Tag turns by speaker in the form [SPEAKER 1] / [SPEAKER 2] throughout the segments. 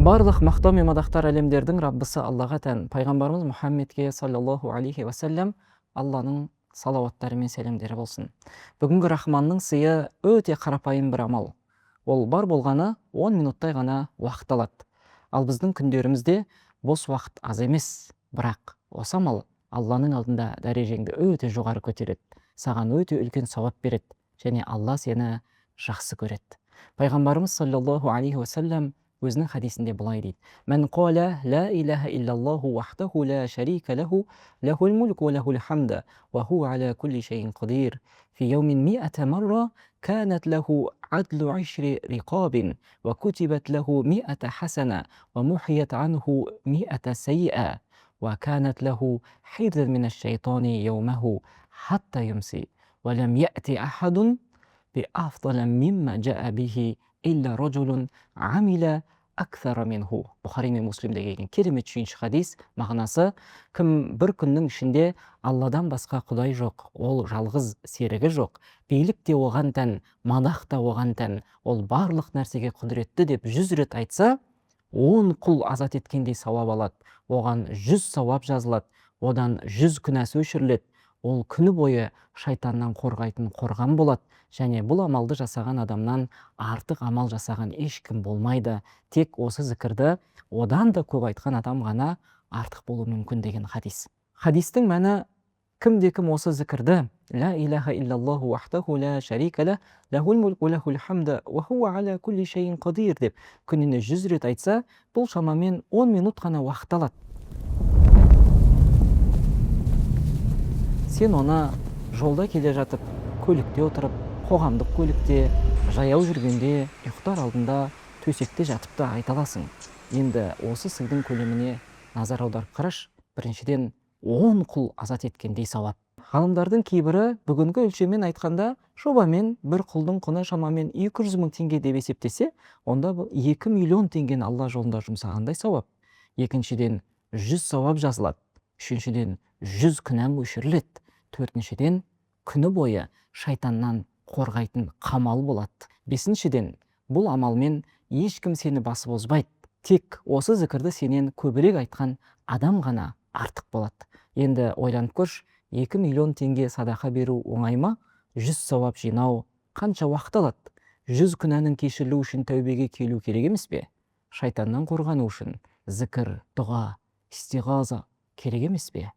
[SPEAKER 1] Барлық мақтау мен мадақтар әлемдердің Раббысы Аллаға тән. Пайғамбарымыз Мұхаммедке саллаллаху алейхи вассалям Алланың салауаттары мен сәлемдері болсын. Бүгінгі Рахманның сыйы өте қарапайым бір амал. Ол бар болғаны 10 минуттай ғана уақыт алады. Ал біздің күндерімізде бос уақыт аз емес, бірақ осы амал Алланың алдында дәрежеңді өте жоғары көтереді. Саған өте үлкен сауап береді және Алла сені жақсы көреді. Пайғамбарымыз саллаллаху алейхи вассалям өзінің хадисінде былай дейді: "Мән қала ла илаха иллаллаху вахдаху ла шарика лаху, лахул мульк ва лахул хамда, ва хуа аля кулли шайин қадир. Фи яумин ми'ата марра канат лаху адлу ашри риқабин, ва кутибат лаху ми'ата хасана, ва мухият анху ми'ата сайи'a, ва канат лаху хирзан мин аш-шайтани яумаху хатта юмси, ва лам я'ти ахадун би афдала мимма жа'a бихи илля раджулун амиля аксара минху." Бұхари мен Муслимде келген керемет 3-ші хадис. Мағынасы: кім бір күннің ішінде Алладан басқа құдай жоқ, ол жалғыз серігі жоқ, билік те оған тән, мадақ та оған тән, ол барлық нәрсеге құдіретті деп 100 рет айтса, 10 құл азат еткендей сауап алады, оған 100 сауап жазылады, одан 100 күнәсі өшіріледі, ол күні бойы шайтаннан қорғайтын қорған болады, және бұл амалды жасаған адамнан артық амал жасаған ешкім болмайды. Тек осы зікірді одан да көп айтқан адам ғана артық болуы мүмкін деген хадис. Хадистің мәні: кімде-кім осы зікірді ла илаха иллаллаху вахдаху ла шарика ла, лахул мульк ва лахул хамда, ва хуа аля кулли шайин қадир деп күніне 100 рет айтса, бұл шамамен 10 минут қана уақыт алады. Сен оны жолда келе жатып, көлікте отырып, қоғамдық көлікте, жаяу жүргенде, ұйықтар алдында, төсекте жатып та айта аласың. Енді осы сыйдың көлеміне назар аударып қараш. Біріншіден, 10 құл азат еткендей сауап. Ғалымдардың кейбірі бүгінгі өлшеммен айтқанда, жобамен бір құлдың құны шамамен 200 мың теңге деп есептесе, онда бұл 2 миллион теңгені Алла жолында жұмсағандай сауап. Екіншіден, 100 сауап жазылады. Үшіншіден, 100 күнәң өшіріледі. Төртіншіден, күні бойы шайтаннан қорғайтын қамал болады. Бесіншіден, бұл амалмен ешкім сені басып озбайды. Тек осы зікірді сенен көбірек айтқан адам ғана артық болады. Енді ойланып көрш, 2 миллион теңге садақа беру оңай ма? 100 сауап жинау қанша уақыт алады? 100 күнәнің кешірілуі үшін тәубеге келу керек емес пе? Шайтаннан қорғану үшін зікір, дұға, истиғаза керек емес пе?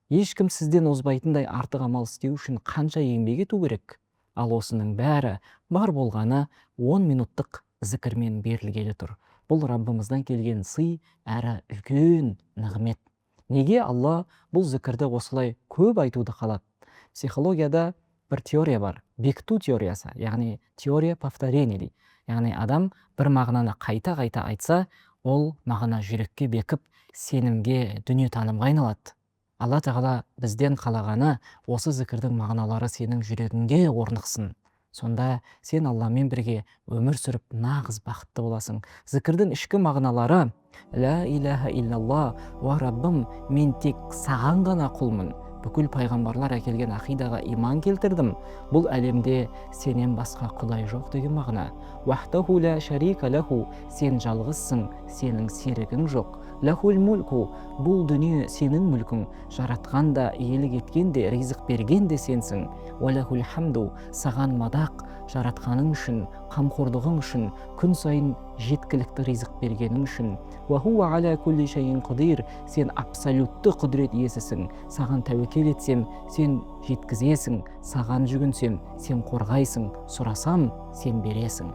[SPEAKER 1] Ешкім сізден озбайтындай артық амал істеу үшін қанша еңбек ету керек? Ал осының бәрі бар болғаны 10 минуттық зікірмен берілгелі тұр. Бұл Раббымыздан келген сый әрі үлкен нығмет. Неге Алла бұл зікірді осылай көп айтуды қалады? Психологияда бір теория бар, бекіту теориясы, яғни теория повторения дейді. Яғни адам бір мағынаны қайта-қайта айтса, ол мағына жүрекке бекіп, сенімге, дүниетанымға айналады. Алла Тағала бізден қалағаны осы зікірдің мағыналары сенің жүрегіңге орнықсын. Сонда сен Алламен бірге өмір сүріп нағыз бақытты боласың. Зікірдің ішкі мағыналары: ла илаха иллалла, ва Раббым, мен тек саған ғана құлмын. Бүкіл пайғамбарлар әкелген ақидаға иман келтірдім. Бұл әлемде сенен басқа құдай жоқ деген мағына. Вахдаху ла шарика лаху, сен жалғызсың, сенің серігің жоқ. Лахул мульку, бұл дүние сенің мүлкің, жаратқан да, иелік еткен де, ризық берген де сенсің. Ва лахул хамду, саған мадақ, жаратқаның үшін, қамқорлығың үшін, күн сайын жеткілікті ризық бергенің үшін. Ва хуа аля кулли шайин қадир, сен абсолютты құдірет иесісің. Саған тәуекел етсем, сен жеткізесің, саған жүгінсем, сен қорғайсың, сұрасам, сен бересің.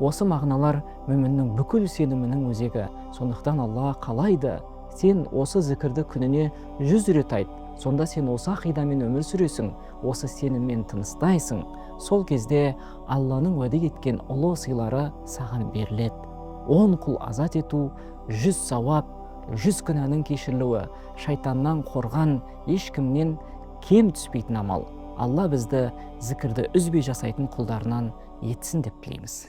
[SPEAKER 1] Осы мағыналар мүміннің бүкіл сенімінің өзегі. Сондықтан Алла қалайды: сен осы зікірді күніне 100 рет айт. Сонда сен осы ақидамен өмір сүресің, осы сеніммен тыныстайсың. Сол кезде Алланың уәде еткен ұлы сыйлары саған беріледі. 10 құл азат ету, 100 сауап, 100 күнәнің кешірілуі, шайтаннан қорған, ешкімнен кем түспейтін амал. Алла бізді зікірді үзбей жасайтын құлдарынан етсін деп тілейміз.